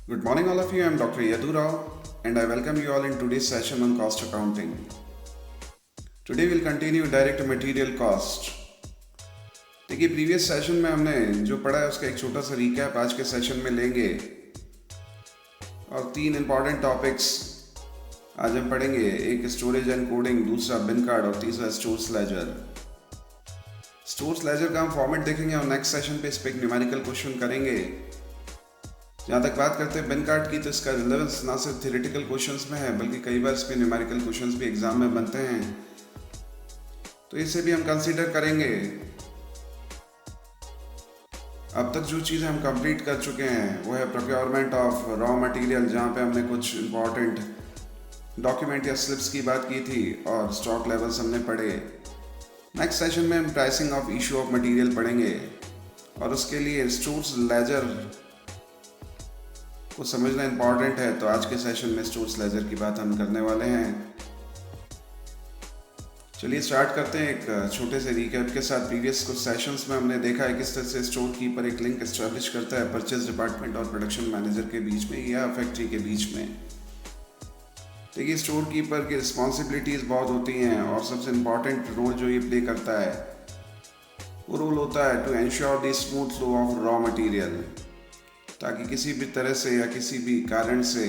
Good morning, all of you. I'm Dr. Yadu Rao, and I welcome you all in today's session on cost accounting. Today we'll continue direct material cost. देखिए previous session में हमने जो पढ़ा है उसका एक छोटा सा रिकैप आज के सेशन में लेंगे और तीन इंपॉर्टेंट टॉपिक्स आज हम पढ़ेंगे। एक स्टोरेज एंड कोडिंग, दूसरा बिन कार्ड और तीसरा स्टोर्स लेजर। स्टोर्स लेजर का हम फॉर्मेट देखेंगे और नेक्स्ट सेशन पे इस पर एक न्यूमेरिकल क्वेश्चन करेंगे। जहाँ तक बात करते हैं बिन कार्ड की, तो इसका रिलेवेंस ना सिर्फ थ्योरेटिकल क्वेश्चंस में है बल्कि कई बार इस पर न्यूमेरिकल क्वेश्चंस भी एग्जाम में बनते हैं, तो इसे भी हम कंसीडर करेंगे। अब तक जो चीज़ें हम कंप्लीट कर चुके हैं वो है प्रोक्योरमेंट ऑफ रॉ मटेरियल, जहाँ पे हमने कुछ इंपॉर्टेंट डॉक्यूमेंट या स्लिप्स की बात की थी और स्टॉक लेवल्स हमने पढ़े। नेक्स्ट सेशन में हम pricing of issue of material पढ़ेंगे और उसके लिए स्टोर्स लेजर को समझना इंपॉर्टेंट है, तो आज के सेशन में स्टोर्स लेजर की बात हम करने वाले हैं। चलिए स्टार्ट करते हैं एक छोटे से रिकैप के साथ। प्रीवियस कुछ सेशंस में हमने देखा है किस तरह से स्टोर कीपर एक लिंक एस्टेब्लिश करता है परचेज डिपार्टमेंट और प्रोडक्शन मैनेजर के बीच में या फैक्ट्री के बीच में। देखिए स्टोर कीपर की रिस्पॉन्सिबिलिटीज़ बहुत होती हैं और सबसे इम्पॉर्टेंट रोल जो ये प्ले करता है वो रोल होता है to ensure the smooth flow of raw material, ताकि किसी भी तरह से या किसी भी कारण से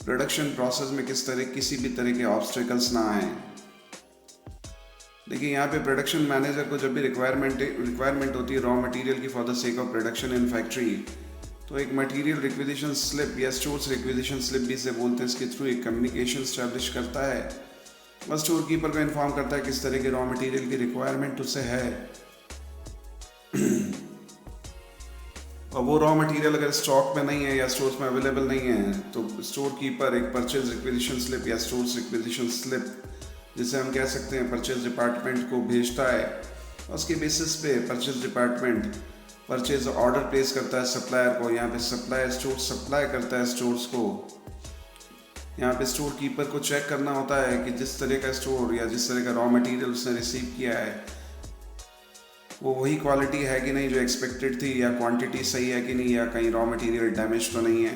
प्रोडक्शन प्रोसेस में किसी भी तरह के ऑब्स्टेकल्स ना आए। देखिए यहाँ पे प्रोडक्शन मैनेजर को जब भी रिक्वायरमेंट होती है रॉ मटेरियल की for the sake of production in factory, तो एक मटेरियल रिक्विजिशन स्लिप या स्टोर्स रिक्विजिशन स्लिप भी से बोलते हैं, इसके थ्रू एक कम्युनिकेशन स्टैब्लिश करता है और स्टोर कीपर को इन्फॉर्म करता है किस तरह के रॉ मटेरियल की रिक्वायरमेंट उससे है और वो रॉ मटेरियल अगर स्टॉक में नहीं है या स्टोर्स में अवेलेबल नहीं है तो स्टोर कीपर एक परचेज रिक्विजिशन स्लिप या स्टोर्स रिक्विजिशन स्लिप, जिसे हम कह सकते हैं, परचेज डिपार्टमेंट को भेजता है। उसके बेसिस पे purchase department purchase order place करता है सप्लायर को। यहाँ पे सप्लायर स्टोर सप्लाई करता है स्टोर्स को। यहाँ पे स्टोर कीपर को चेक करना होता है कि जिस तरह का स्टोर या जिस तरह का रॉ मटेरियल उसने रिसीव किया है वो वही क्वालिटी है कि नहीं जो एक्सपेक्टेड थी, या क्वांटिटी सही है कि नहीं, या कहीं रॉ मटेरियल डैमेज तो नहीं है।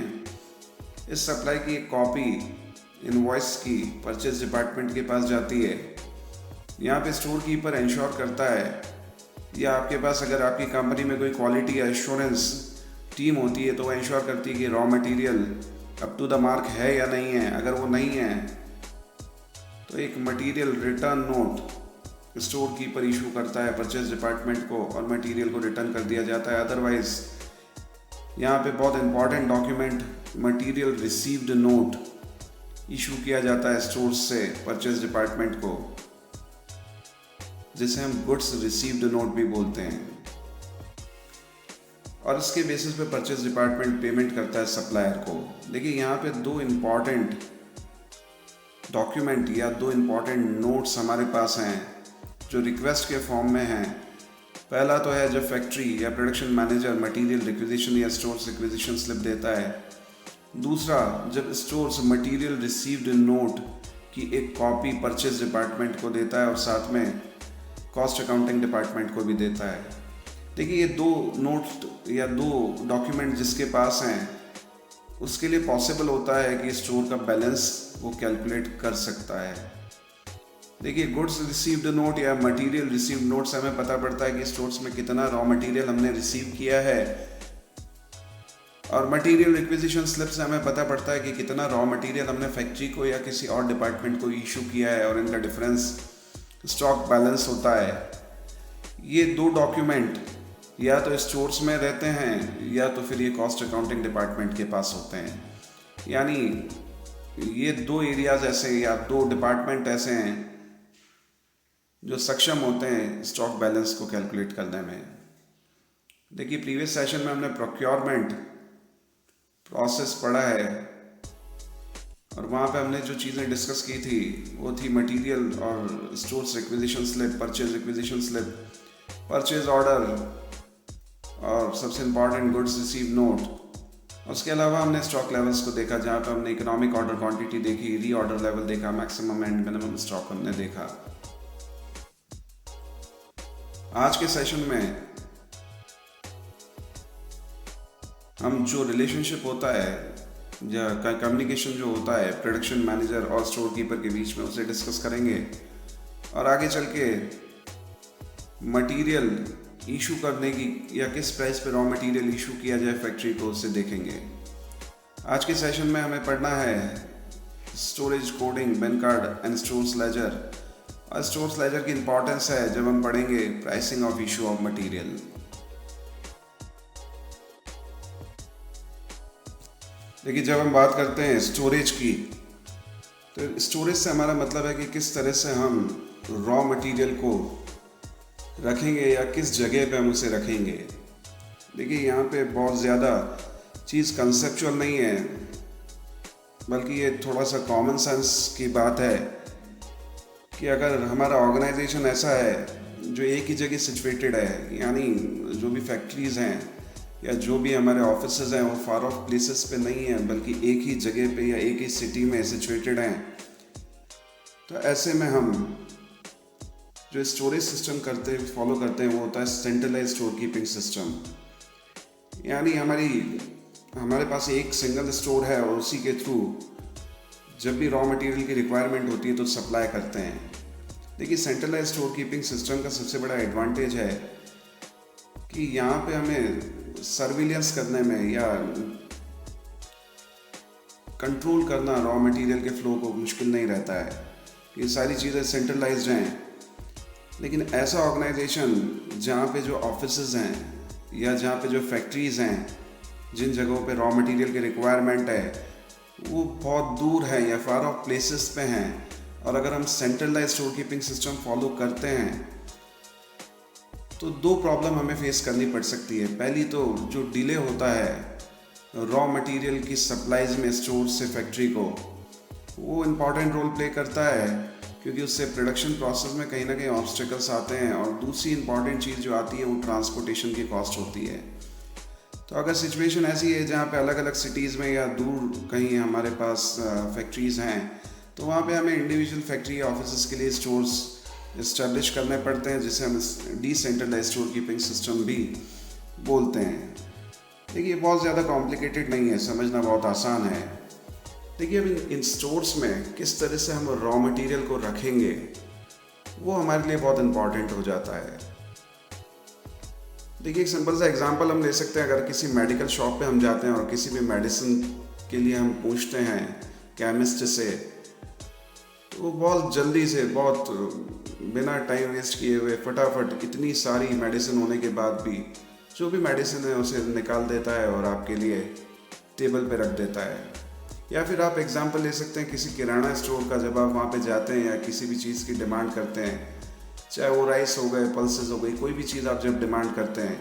इस सप्लाई की एक कॉपी इनवॉइस की परचेज डिपार्टमेंट के पास जाती है। यहाँ पे स्टोर कीपर इंश्योर करता है, या आपके पास अगर आपकी कंपनी में कोई क्वालिटी एश्योरेंस टीम होती है तो वो इंश्योर करती है कि raw material up to the mark है या नहीं है। अगर वो नहीं है तो एक material return note store keeper issue करता है परचेज डिपार्टमेंट को और मटेरियल को रिटर्न कर दिया जाता है। अदरवाइज यहाँ पे बहुत important document material received note issue किया जाता है स्टोर से परचेज डिपार्टमेंट को, जिसे हम गुड्स रिसीव्ड नोट भी बोलते हैं। और इसके बेसिस पे परचेज डिपार्टमेंट पेमेंट करता है सप्लायर को। देखिए यहाँ पे दो इम्पॉर्टेंट डॉक्यूमेंट या दो इम्पॉर्टेंट नोट्स हमारे पास हैं जो रिक्वेस्ट के फॉर्म में हैं। पहला तो है जब फैक्ट्री या प्रोडक्शन मैनेजर मटेरियल रिक्विजिशन या स्टोर्स रिक्विजिशन स्लिप देता है। दूसरा जब स्टोर्स मटेरियल रिसीव्ड नोट की एक कॉपी परचेज डिपार्टमेंट को देता है और साथ में कॉस्ट अकाउंटिंग डिपार्टमेंट को भी देता है। देखिए ये दो नोट या दो डॉक्यूमेंट जिसके पास हैं उसके लिए पॉसिबल होता है कि स्टोर का बैलेंस वो कैलकुलेट कर सकता है। देखिए गुड्स रिसीव्ड नोट या मटेरियल रिसीव्ड नोट से हमें पता पड़ता है कि स्टोर्स में कितना रॉ मटेरियल हमने रिसीव किया है, और मटेरियल रिक्विजिशन स्लिप से हमें पता पड़ता है कि कितना रॉ मटेरियल हमने फैक्ट्री को या किसी और डिपार्टमेंट को इशू किया है, और इनका डिफरेंस स्टॉक बैलेंस होता है। ये दो डॉक्यूमेंट या तो स्टोर्स में रहते हैं या तो फिर ये कॉस्ट अकाउंटिंग डिपार्टमेंट के पास होते हैं। यानी ये दो एरियाज ऐसे या दो डिपार्टमेंट ऐसे हैं जो सक्षम होते हैं स्टॉक बैलेंस को कैलकुलेट करने में। देखिए प्रीवियस सेशन में हमने प्रोक्योरमेंट प्रोसेस पढ़ा है और वहाँ पे हमने जो चीज़ें डिस्कस की थी वो थी मटेरियल और stores requisition slip, purchase requisition slip, purchase order और सबसे इम्पॉर्टेंट गुड्स रिसीव नोट। उसके अलावा हमने स्टॉक लेवल्स को देखा, जहाँ पे हमने इकोनॉमिक ऑर्डर क्वांटिटी देखी, री ऑर्डर लेवल देखा, मैक्सिमम एंड मिनिमम स्टॉक हमने देखा। आज के सेशन में हम जो रिलेशनशिप होता है या कम्युनिकेशन जो होता है प्रोडक्शन मैनेजर और स्टोर कीपर के बीच में, उसे डिस्कस करेंगे और आगे चल के मटेरियल इशू करने की या किस प्राइस पे रॉ मटेरियल इशू किया जाए फैक्ट्री को, उसे देखेंगे। आज के सेशन में हमें पढ़ना है storage coding, bin card and stores ledger. और स्टोर्स लेजर की इंपॉर्टेंस है जब हम पढ़ेंगे pricing of issue of material. देखिए, जब हम बात करते हैं स्टोरेज की, तो स्टोरेज से हमारा मतलब है कि किस तरह से हम रॉ मटेरियल को रखेंगे या किस जगह पे हम उसे रखेंगे। देखिए, यहाँ पे बहुत ज़्यादा चीज़ कंसेप्चुअल नहीं है, बल्कि ये थोड़ा सा कॉमन सेंस की बात है कि अगर हमारा ऑर्गेनाइजेशन ऐसा है जो एक ही जगह सिचुएटेड है, यानी जो भी फैक्ट्रीज़ हैं या जो भी हमारे ऑफिसेज हैं वो फार ऑफ प्लेसेस पे नहीं है, बल्कि एक ही जगह पे या एक ही सिटी में सिचुएटेड हैं, तो ऐसे में हम जो स्टोरेज सिस्टम फॉलो करते हैं वो होता है सेंट्रलाइज स्टोर कीपिंग सिस्टम। यानी हमारे पास एक सिंगल स्टोर है और उसी के थ्रू जब भी रॉ मटेरियल की रिक्वायरमेंट होती है तो सप्लाई करते हैं। देखिए, सेंट्रलाइज स्टोर कीपिंग सिस्टम का सबसे बड़ा एडवांटेज है कि यहाँ पे हमें सर्विलियंस करने में या कंट्रोल करना रॉ मटेरियल के फ्लो को मुश्किल नहीं रहता है। ये सारी चीज़ें सेंट्रलाइज्ड हैं। लेकिन ऐसा ऑर्गेनाइजेशन जहाँ पे जो ऑफिसेज हैं या जहाँ पे जो फैक्ट्रीज़ हैं, जिन जगहों पे रॉ मटेरियल की रिक्वायरमेंट है वो बहुत दूर है या फार ऑफ प्लेसेस पे हैं, और अगर हम centralise store keeping system follow करते हैं तो दो प्रॉब्लम हमें फेस करनी पड़ सकती है। पहली तो जो डिले होता है रॉ मटेरियल की सप्लाईज में स्टोर से फैक्ट्री को, वो इम्पॉर्टेंट रोल प्ले करता है, क्योंकि उससे प्रोडक्शन प्रोसेस में कहीं ना कहीं ऑब्स्टिकल्स आते हैं। और दूसरी इंपॉर्टेंट चीज़ जो आती है वो ट्रांसपोर्टेशन की कॉस्ट होती है। तो अगर सिचुएशन ऐसी है जहाँ पे अलग अलग सिटीज़ में या दूर कहीं हमारे पास फैक्ट्रीज़ हैं, तो वहाँ पे हमें इंडिविजुअल फैक्ट्री या ऑफिस के लिए स्टोर्स इस्टेब्लिश करने पड़ते हैं, जिसे हम डिसेंट्रलाइज स्टोर कीपिंग सिस्टम भी बोलते हैं। देखिए, बहुत ज़्यादा कॉम्प्लिकेटेड नहीं है, समझना बहुत आसान है। देखिए, अब इन स्टोर्स में किस तरह से हम रॉ मटेरियल को रखेंगे वो हमारे लिए बहुत इम्पॉर्टेंट हो जाता है। देखिए, एक सिंपल सा एग्जांपल हम ले सकते हैं। अगर किसी मेडिकल शॉप पे हम जाते हैं और किसी भी मेडिसिन के लिए हम पूछते हैं केमिस्ट से, तो वो बहुत जल्दी से, बहुत बिना टाइम वेस्ट किए हुए फटाफट इतनी सारी मेडिसिन होने के बाद भी जो भी मेडिसिन है उसे निकाल देता है और आपके लिए टेबल पे रख देता है। या फिर आप एग्जांपल ले सकते हैं किसी किराना स्टोर का। जब आप वहाँ पे जाते हैं या किसी भी चीज़ की डिमांड करते हैं, चाहे वो राइस हो गए, पल्सेस हो गई, कोई भी चीज़ आप जब डिमांड करते हैं,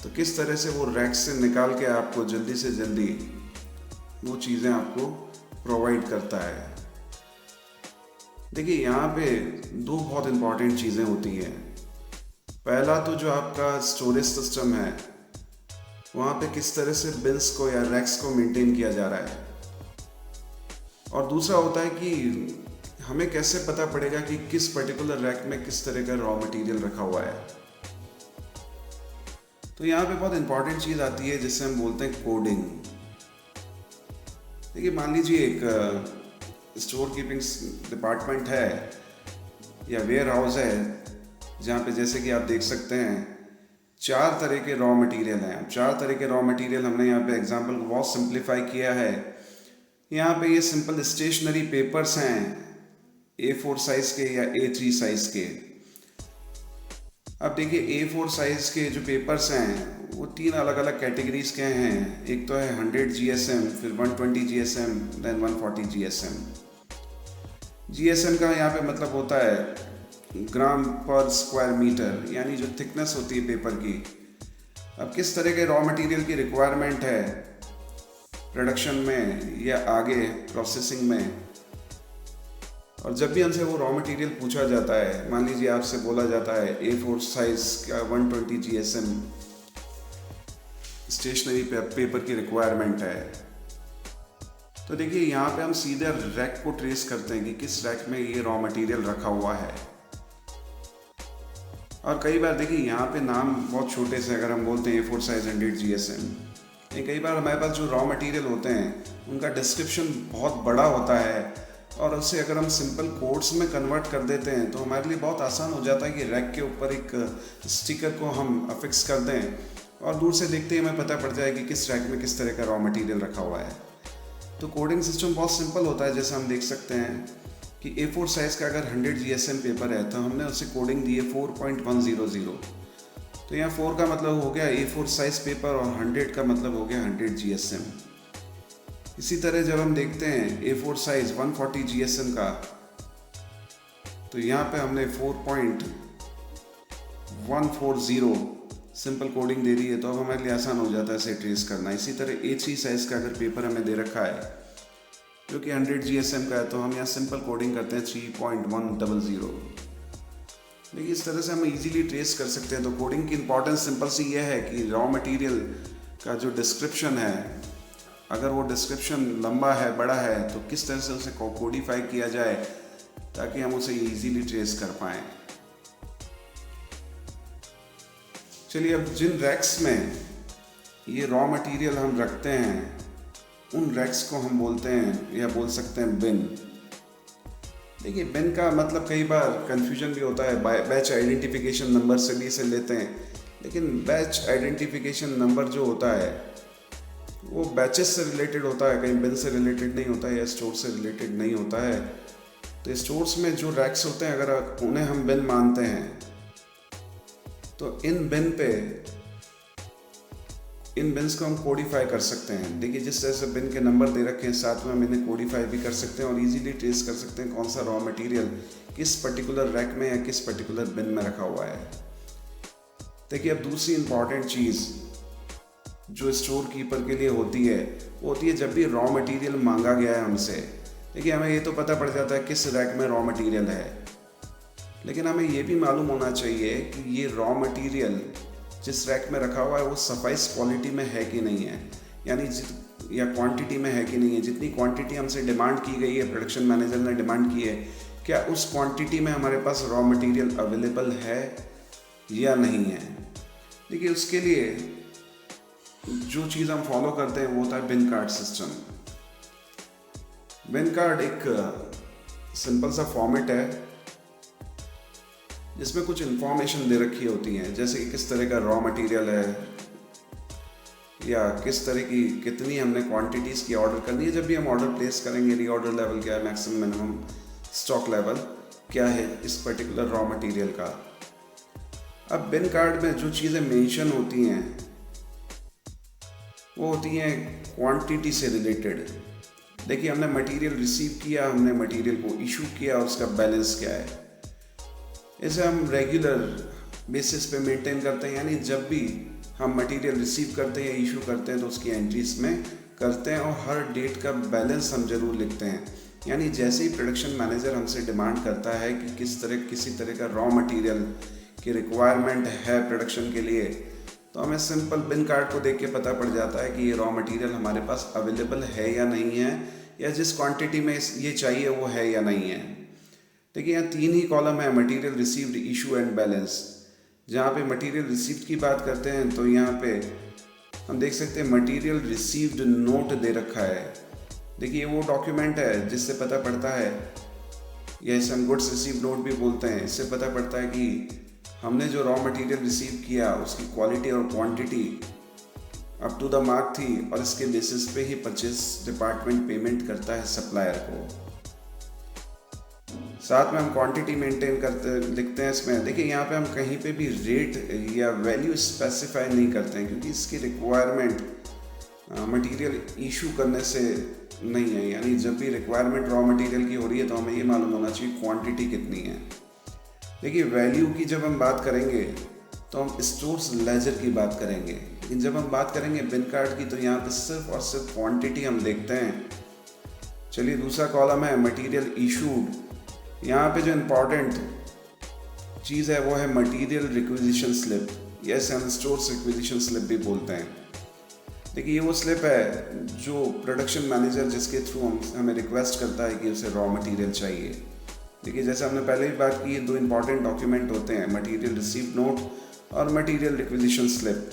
तो किस तरह से वो रैक से निकाल के आपको जल्दी से जल्दी वो चीज़ें आपको प्रोवाइड करता है। देखिए, यहाँ पे दो बहुत इम्पॉर्टेंट चीज़ें होती हैं। पहला तो जो आपका स्टोरेज सिस्टम है वहाँ पे किस तरह से बिन्स को या रैक्स को मेंटेन किया जा रहा है, और दूसरा होता है कि हमें कैसे पता पड़ेगा कि किस पर्टिकुलर रैक में किस तरह का रॉ मटेरियल रखा हुआ है। तो यहाँ पे बहुत इंपॉर्टेंट चीज़ आती है जिससे हम बोलते हैं कोडिंग। देखिए, मान लीजिए एक स्टोर कीपिंग डिपार्टमेंट है या वेयर हाउस है, जहाँ पे जैसे कि आप देख सकते हैं 4 तरह के रॉ मटेरियल हैं। 4 तरह के रॉ मटेरियल हमने यहाँ पे एग्जांपल को बहुत सिंप्लीफाई किया है। यहाँ पे ये सिंपल स्टेशनरी पेपर्स हैं, A4 साइज के या A3 साइज के। अब देखिए, A4 साइज के जो पेपर्स हैं वो 3 अलग अलग कैटेगरीज के हैं। एक तो है 100 GSM, फिर 120 GSM, देन 140 GSM। GSM का यहाँ पे मतलब होता है ग्राम पर स्क्वायर मीटर, यानी जो थिकनेस होती है पेपर की। अब किस तरह के रॉ मटेरियल की रिक्वायरमेंट है प्रोडक्शन में या आगे प्रोसेसिंग में, और जब भी हमसे वो रॉ मटेरियल पूछा जाता है, मान लीजिए आपसे बोला जाता है A4 साइज का 120 GSM स्टेशनरी पेपर की रिक्वायरमेंट है, तो देखिए यहाँ पे हम सीधे रैक को ट्रेस करते हैं कि किस रैक में ये रॉ मटेरियल रखा हुआ है। और कई बार देखिए यहाँ पे नाम बहुत छोटे से, अगर हम बोलते हैं A4 साइज 100 GSM, कई बार हमारे पास जो रॉ मटेरियल होते हैं उनका डिस्क्रिप्शन बहुत बड़ा होता है और उसे अगर हम सिंपल कोड्स में कन्वर्ट कर देते हैं तो हमारे लिए बहुत आसान हो जाता है कि रैक के ऊपर एक स्टिकर को हम अफिक्स कर दें और दूर से देखते ही हमें पता पड़ जाए कि किस रैक में किस तरह का रॉ मटेरियल रखा हुआ है। तो कोडिंग सिस्टम बहुत सिंपल होता है। जैसे हम देख सकते हैं कि A4 साइज़ का अगर 100 GSM पेपर है तो हमने उसे कोडिंग दी है 4.100। तो यहाँ 4 का मतलब हो गया A4 साइज़ पेपर और 100 का मतलब हो गया 100 GSM। इसी तरह जब हम देखते हैं A4 साइज 140 GSM का तो यहाँ पे हमने 4.140 सिंपल कोडिंग दे दी है, तो अब हमारे लिए आसान हो जाता है इसे ट्रेस करना। इसी तरह A3 साइज का अगर पेपर हमें दे रखा है जो कि 100 GSM का है तो हम यहाँ सिंपल कोडिंग करते हैं 3.100। देखिए इस तरह से हम इजीली ट्रेस कर सकते हैं। तो कोडिंग की इंपॉर्टेंस सिंपल सी ये है कि रॉ मटेरियल का जो डिस्क्रिप्शन है, अगर वो डिस्क्रिप्शन लंबा है, बड़ा है, तो किस तरह से उसे कोडिफाई किया जाए ताकि हम उसे इजीली ट्रेस कर पाएँ। चलिए अब जिन रैक्स में ये रॉ मटेरियल हम रखते हैं उन रैक्स को हम बोलते हैं या बोल सकते हैं बिन। देखिए बिन का मतलब कई बार कंफ्यूजन भी होता है, बैच आइडेंटिफिकेशन नंबर से भी इसे लेते हैं, लेकिन बैच आइडेंटिफिकेशन नंबर जो होता है वो बैचेस से रिलेटेड होता है, कहीं बिन से रिलेटेड नहीं होता है या स्टोर से रिलेटेड नहीं होता है। तो स्टोर्स में जो रैक्स होते हैं अगर उन्हें हम बिन मानते हैं तो इन बिन्स को हम कोडिफाई कर सकते हैं। देखिए जिस तरह से बिन के नंबर दे रखे हैं साथ में हम इन्हें कोडिफाई भी कर सकते हैं और इजीली ट्रेस कर सकते हैं कौन सा रॉ मटेरियल किस पर्टिकुलर रैक में या किस पर्टिकुलर बिन में रखा हुआ है। देखिए अब दूसरी इंपॉर्टेंट चीज़ जो स्टोर कीपर के लिए होती है वो होती है जब भी रॉ मटेरियल मांगा गया है हमसे, देखिए हमें ये तो पता पड़ जाता है किस रैक में रॉ मटेरियल है, लेकिन हमें ये भी मालूम होना चाहिए कि ये रॉ मटेरियल जिस रैक में रखा हुआ है वो सफाइस क्वालिटी में है कि नहीं है, यानी या क्वांटिटी में है कि नहीं है। जितनी क्वांटिटी हमसे डिमांड की गई है, प्रोडक्शन मैनेजर ने डिमांड की है, क्या उस क्वांटिटी में हमारे पास रॉ मटेरियल अवेलेबल है या नहीं है। देखिए उसके लिए जो चीज़ हम फॉलो करते हैं वो होता है बिन कार्ड सिस्टम। बिन कार्ड एक सिंपल सा फॉर्मेट है जिसमें कुछ इंफॉर्मेशन दे रखी होती हैं, जैसे कि किस तरह का रॉ मटेरियल है या किस तरह की कितनी हमने क्वांटिटीज़ की ऑर्डर करनी है। जब भी हम ऑर्डर प्लेस करेंगे रीऑर्डर लेवल क्या है, मैक्सिमम मिनिमम स्टॉक लेवल क्या है इस पर्टिकुलर रॉ मटेरियल का। अब बिन कार्ड में जो चीज़ें मेंशन होती हैं वो होती हैं क्वांटिटी से रिलेटेड। देखिए हमने मटेरियल रिसीव किया, हमने मटेरियल को इशू किया और उसका बैलेंस क्या है, इसे हम रेगुलर बेसिस पे मेंटेन करते हैं। यानी जब भी हम मटेरियल रिसीव करते हैं या इशू करते हैं तो उसकी एंट्रीज में करते हैं और हर डेट का बैलेंस हम जरूर लिखते हैं। यानी जैसे ही प्रोडक्शन मैनेजर हमसे डिमांड करता है कि किसी तरह का रॉ मटेरियल की रिक्वायरमेंट है प्रोडक्शन के लिए, तो हमें सिंपल बिन कार्ड को देख के पता पड़ जाता है कि ये रॉ मटेरियल हमारे पास अवेलेबल है या नहीं है, या जिस क्वांटिटी में ये चाहिए वो है या नहीं है। देखिए यहाँ 3 ही कॉलम है, material received, issue and balance. जहाँ पे मटेरियल रिसीव्ड की बात करते हैं तो यहाँ पे हम देख सकते हैं मटेरियल रिसीव्ड नोट दे रखा है। देखिए वो डॉक्यूमेंट है जिससे पता पड़ता है, या इसे हम गुड्स रिसीव नोट भी बोलते हैं, इससे पता पड़ता है कि हमने जो रॉ मटेरियल रिसीव किया उसकी क्वालिटी और quantity up to the mark थी और इसके बेसिस पे ही परचेज डिपार्टमेंट पेमेंट करता है सप्लायर को। साथ में हम क्वांटिटी मेंटेन करते लिखते हैं इसमें। देखिए यहाँ पे हम कहीं पे भी रेट या वैल्यू स्पेसिफाई नहीं करते हैं क्योंकि इसकी रिक्वायरमेंट मटेरियल इशू करने से नहीं है। यानी जब भी रिक्वायरमेंट रॉ मटेरियल की हो रही है तो हमें ये मालूम होना चाहिए क्वांटिटी कितनी है। देखिए वैल्यू की जब हम बात करेंगे तो हम स्टोर्स लेजर की बात करेंगे, लेकिन जब हम बात करेंगे बिन कार्ड की तो यहाँ पे सिर्फ और सिर्फ क्वांटिटी हम देखते हैं। चलिए दूसरा कॉलम है मटेरियल इशूड। यहाँ पे जो इम्पोर्टेंट चीज़ है वो है मटेरियल रिक्विजिशन स्लिप, या इसे हम स्टोर्स रिक्विजिशन स्लिप भी बोलते हैं। देखिए ये वो स्लिप है जो प्रोडक्शन मैनेजर जिसके थ्रू हमें रिक्वेस्ट करता है कि उसे रॉ मटेरियल चाहिए। देखिए जैसे हमने पहले भी बात की, 2 इंपॉर्टेंट डॉक्यूमेंट होते हैं, मटेरियल रिसीव्ड नोट और मटेरियल रिक्विजिशन स्लिप।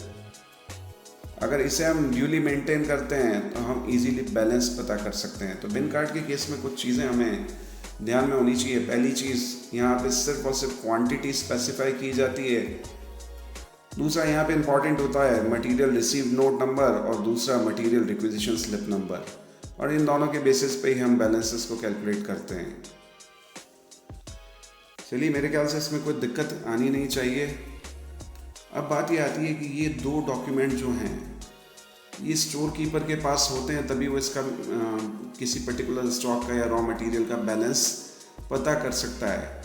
अगर इसे हम ड्यूली मेंटेन करते हैं तो हम इजीली बैलेंस पता कर सकते हैं। तो बिन कार्ड के केस में कुछ चीज़ें हमें ध्यान में होनी चाहिए। पहली चीज़, यहाँ पे सिर्फ और सिर्फ क्वांटिटी स्पेसिफाई की जाती है। दूसरा यहाँ पे इंपॉर्टेंट होता है मटेरियल रिसीव नोट नंबर और दूसरा मटेरियल रिक्विजिशन स्लिप नंबर, और इन दोनों के बेसिस पे ही हम बैलेंसेस को कैलकुलेट करते हैं। चलिए, मेरे ख्याल से इसमें कोई दिक्कत आनी नहीं चाहिए। अब बात ये आती है कि ये दो डॉक्यूमेंट जो हैं ये स्टोर कीपर के पास होते हैं, तभी वो इसका किसी पर्टिकुलर स्टॉक का या रॉ मटेरियल का बैलेंस पता कर सकता है।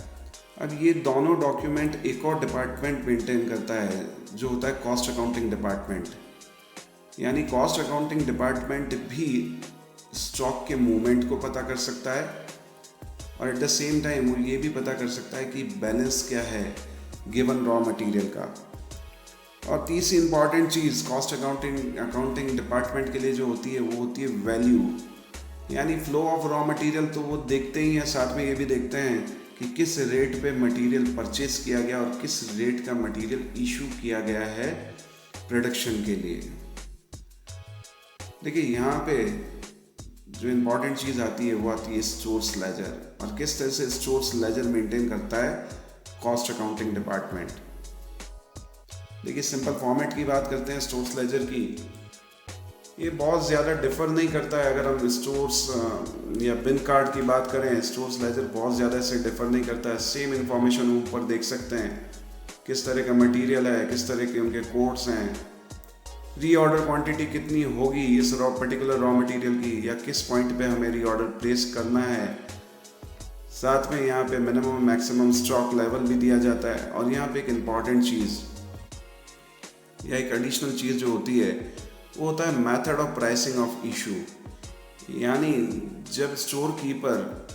अब ये दोनों डॉक्यूमेंट एक और डिपार्टमेंट मेंटेन करता है जो होता है कॉस्ट अकाउंटिंग डिपार्टमेंट। यानी कॉस्ट अकाउंटिंग डिपार्टमेंट भी स्टॉक के मूवमेंट को पता कर सकता है और एट द सेम टाइम वो ये भी पता कर सकता है कि बैलेंस क्या है गिवन रॉ मटेरियल का। और तीसरी इंपॉर्टेंट चीज़ कॉस्ट अकाउंटिंग डिपार्टमेंट के लिए जो होती है वो होती है वैल्यू, यानी फ्लो ऑफ रॉ मटेरियल तो वो देखते ही हैं, साथ में ये भी देखते हैं कि किस रेट पे मटेरियल परचेज किया गया और किस रेट का मटेरियल इशू किया गया है प्रोडक्शन के लिए। देखिए, यहाँ पे जो इम्पोर्टेंट चीज़ आती है वो आती है स्टोर्स लेजर, और किस तरह से स्टोर्स लेजर मेंटेन करता है कॉस्ट अकाउंटिंग डिपार्टमेंट। देखिए, सिंपल फॉर्मेट की बात करते हैं स्टोर्स लेजर की, ये बहुत ज़्यादा डिफर नहीं करता है। अगर हम स्टोर्स या बिन कार्ड की बात करें, स्टोर्स लेजर बहुत ज़्यादा इससे डिफर नहीं करता है। सेम इंफॉर्मेशन ऊपर देख सकते हैं, किस तरह का मटेरियल है, किस तरह के उनके कोड्स हैं, रीऑर्डर क्वांटिटी कितनी होगी इस पर्टिकुलर रॉ मटेरियल की, या किस पॉइंट पे हमें रीऑर्डर प्लेस करना है। साथ में यहाँ पे मिनिमम मैक्सिमम स्टॉक लेवल भी दिया जाता है। और यहाँ पे एक इम्पॉर्टेंट चीज़ या एक एडिशनल चीज़ जो होती है वो होता है method of pricing of issue. यानी जब store keeper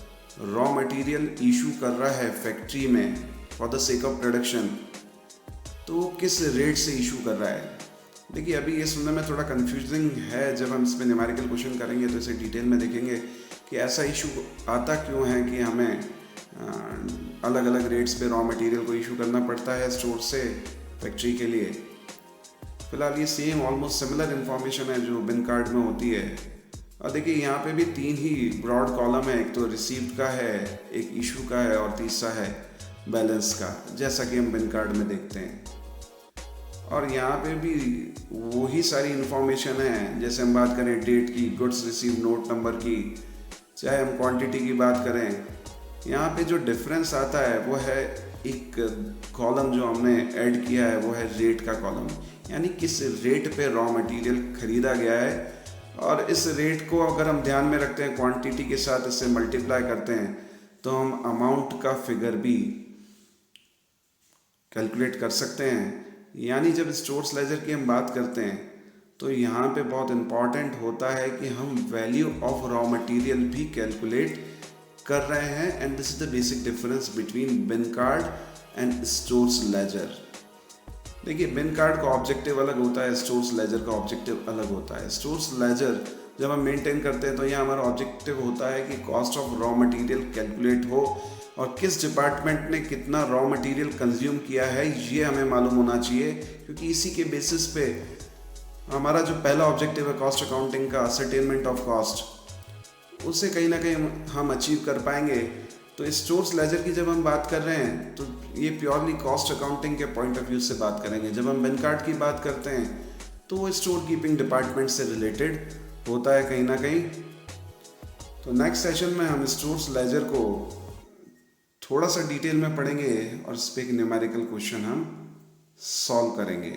raw material issue कर रहा है फैक्ट्री में for the sake of production, तो किस रेट से इशू कर रहा है। देखिए, अभी ये सुनने में थोड़ा कंफ्यूजिंग है, जब हम इस पर न्यूमेरिकल क्वेश्चन करेंगे तो इसे डिटेल में देखेंगे कि ऐसा इशू आता क्यों है कि हमें अलग अलग रेट्स पे रॉ मटेरियल को इशू करना पड़ता है स्टोर से फैक्ट्री के लिए। फिलहाल ये सेम ऑलमोस्ट सिमिलर इन्फॉर्मेशन है जो बिन कार्ड में होती है। और देखिए, यहाँ पे भी तीन ही ब्रॉड कॉलम है, एक तो रिसीव्ड का है, एक इशू का है और तीसरा है बैलेंस का, जैसा कि हम बिन कार्ड में देखते हैं। और यहाँ पे भी वही सारी इन्फॉर्मेशन है, जैसे हम बात करें डेट की, गुड्स रिसीव नोट नंबर की, चाहे हम क्वांटिटी की बात करें। यहाँ पे जो डिफरेंस आता है वो है एक कॉलम जो हमने ऐड किया है वो है रेट का कॉलम, यानी किस रेट पे रॉ मटेरियल खरीदा गया है। और इस रेट को अगर हम ध्यान में रखते हैं, क्वांटिटी के साथ इससे मल्टीप्लाई करते हैं, तो हम अमाउंट का फिगर भी कैलकुलेट कर सकते हैं। यानी जब स्टोर्स लेजर की हम बात करते हैं तो यहाँ पे बहुत इम्पॉर्टेंट होता है कि हम वैल्यू ऑफ रॉ मटेरियल भी कैलकुलेट कर रहे हैं। And this is the basic difference between bin card and stores ledger. देखिए, बिन कार्ड का ऑब्जेक्टिव अलग होता है, स्टोर्स लेजर का ऑब्जेक्टिव अलग होता है। स्टोर्स लेजर जब हम मेंटेन करते हैं तो यहाँ हमारा ऑब्जेक्टिव होता है कि cost of raw material calculate हो और किस डिपार्टमेंट ने कितना रॉ मटेरियल कंज्यूम किया है ये हमें मालूम होना चाहिए, क्योंकि इसी के बेसिस पे हमारा जो पहला ऑब्जेक्टिव है कॉस्ट अकाउंटिंग का, असरटेनमेंट ऑफ कॉस्ट, उससे कहीं ना कहीं हम अचीव कर पाएंगे। तो स्टोर्स लेजर की जब हम बात कर रहे हैं तो ये प्योरली कॉस्ट अकाउंटिंग के पॉइंट ऑफ व्यू से बात करेंगे। जब हम बिन कार्ड की बात करते हैं तो वो स्टोर कीपिंग डिपार्टमेंट से रिलेटेड होता है कहीं ना कहीं। तो नेक्स्ट सेशन में हम स्टोर्स लेजर को थोड़ा सा डिटेल में पढ़ेंगे और इस पर एक न्यूमेरिकल क्वेश्चन हम सॉल्व करेंगे।